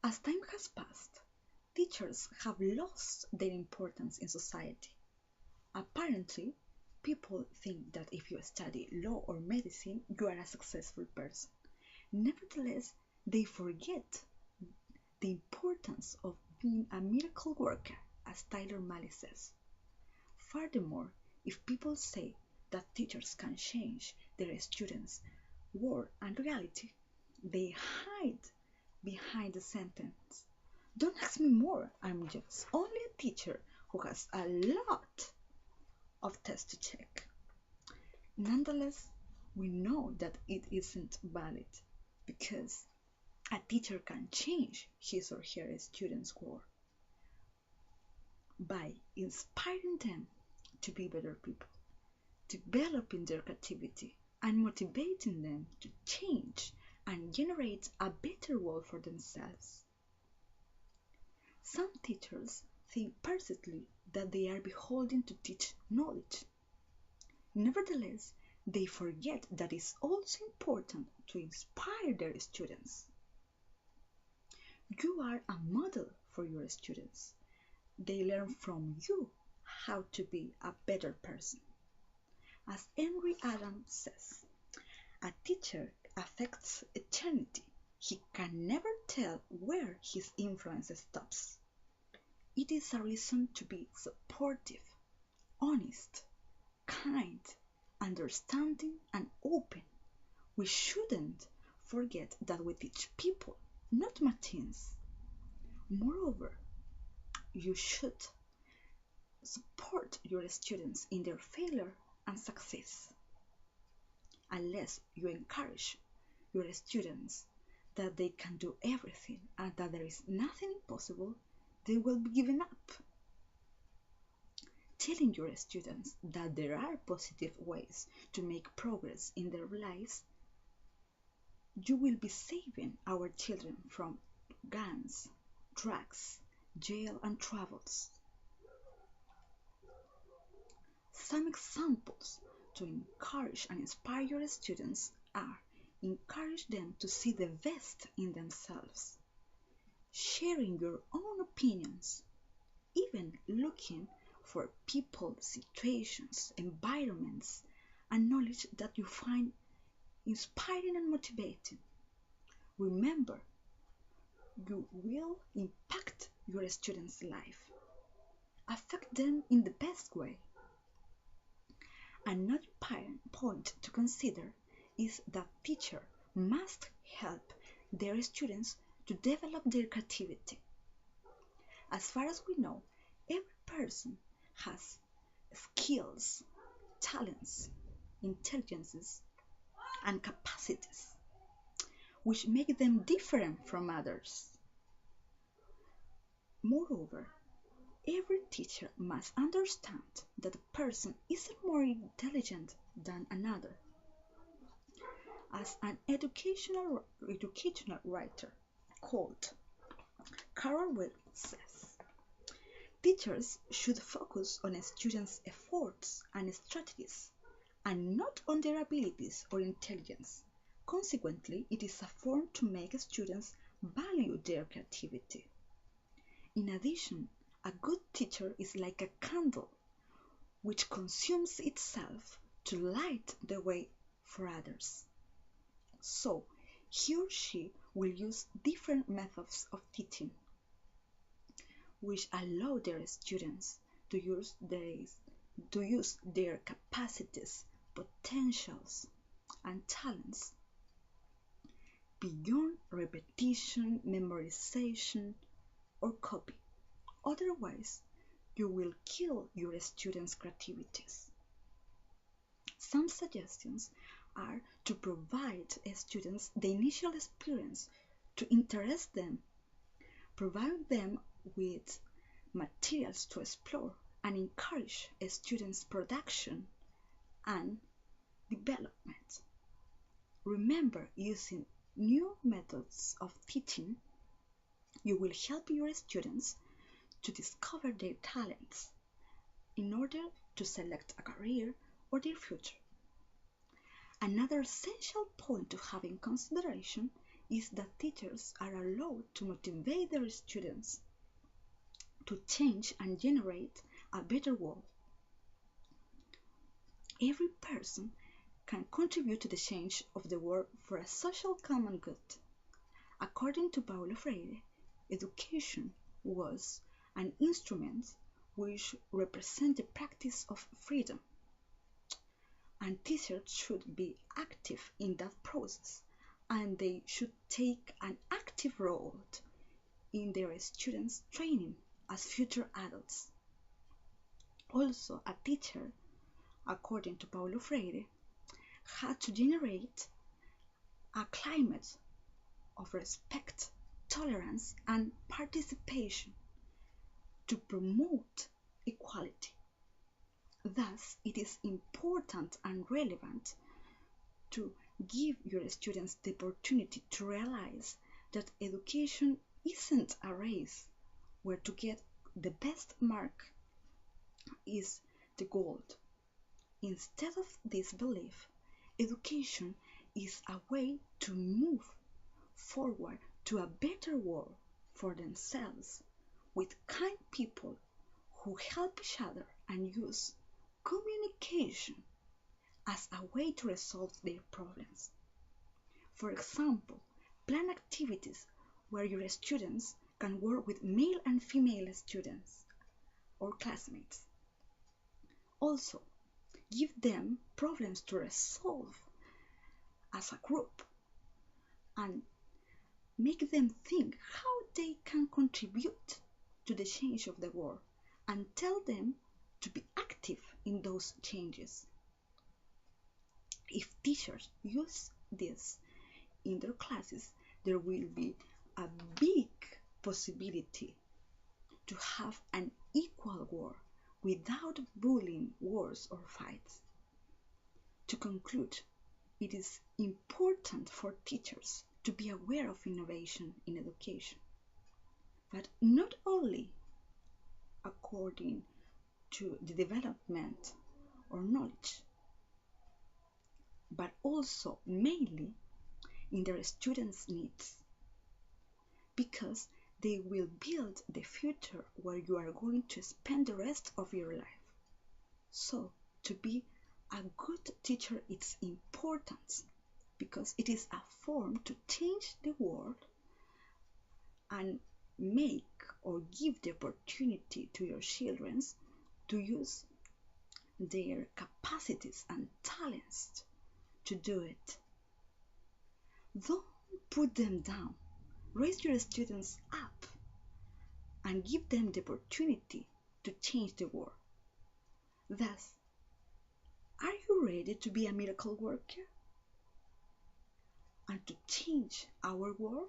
As time has passed, teachers have lost their importance in society. Apparently, people think that if you study law or medicine, you are a successful person. Nevertheless, they forget the importance of being a miracle worker, as Tyler Malley says. Furthermore, if people say that teachers can change their students' world and reality, they hide behind the sentence, "Don't ask me more, I'm just only a teacher who has a lot of tests to check." Nonetheless, we know that it isn't valid because a teacher can change his or her students' world by inspiring them to be better people, developing their creativity, and motivating them to change and generate a better world for themselves. Some teachers think persistently that they are beholden to teach knowledge. Nevertheless, they forget that it's also important to inspire their students. You are a model for your students. They learn from you how to be a better person. As Henry Adams says, a teacher affects eternity. He can never tell where his influence stops. It is a reason to be supportive, honest, kind, understanding, and open. We shouldn't forget that we teach people, not machines. Moreover, you should support your students in their failure and success. Unless you encourage your students that they can do everything and that there is nothing impossible, they will be giving up. Telling your students that there are positive ways to make progress in their lives, you will be saving our children from guns, drugs, jail, and troubles. Some examples to encourage and inspire your students are: encourage them to see the best in themselves, sharing your own opinions, even looking for people, situations, environments, and knowledge that you find inspiring and motivating. Remember, you will impact your students' life, affect them in the best way. Another point to consider is that teachers must help their students to develop their creativity. As far as we know, every person has skills, talents, intelligences, and capacities which make them different from others. Moreover, every teacher must understand that a person isn't more intelligent than another. As an educational writer called Carol Wells says, teachers should focus on students' efforts and strategies and not on their abilities or intelligence. Consequently, it is a form to make students value their creativity. In addition, a good teacher is like a candle which consumes itself to light the way for others. So, he or she will use different methods of teaching which allow their students to use their capacities, potentials, and talents beyond repetition, memorization, or copy. Otherwise, you will kill your students' creativities. Some suggestions are to provide students the initial experience to interest them, provide them with materials to explore, and encourage students' production and development. Remember, using new methods of teaching, you will help your students to discover their talents in order to select a career or their future. Another essential point to have in consideration is that teachers are allowed to motivate their students to change and generate a better world. Every person can contribute to the change of the world for a social common good. According to Paulo Freire, education was an instrument which represents the practice of freedom, and teachers should be active in that process, and they should take an active role in their students' training as future adults. Also, a teacher, according to Paulo Freire, had to generate a climate of respect, tolerance, and participation to promote equality. Thus, it is important and relevant to give your students the opportunity to realize that education isn't a race where to get the best mark is the goal. Instead of this belief, education is a way to move forward to a better world for themselves with kind people who help each other and use communication as a way to resolve their problems. For example, plan activities where your students can work with male and female students or classmates. Also, give them problems to resolve as a group and make them think how they can contribute to the change of the world and tell them to be active in those changes. If teachers use this in their classes, there will be a big possibility to have an equal world without bullying, wars, or fights. To conclude, it is important for teachers to be aware of innovation in education, but not only according to the development or knowledge, but also mainly in their students' needs, because they will build the future where you are going to spend the rest of your life. So, to be a good teacher is important because it is a form to change the world and make or give the opportunity to your children to use their capacities and talents to do it. Don't put them down. Raise your students up and give them the opportunity to change the world. Thus, are you ready to be a miracle worker and to change our world?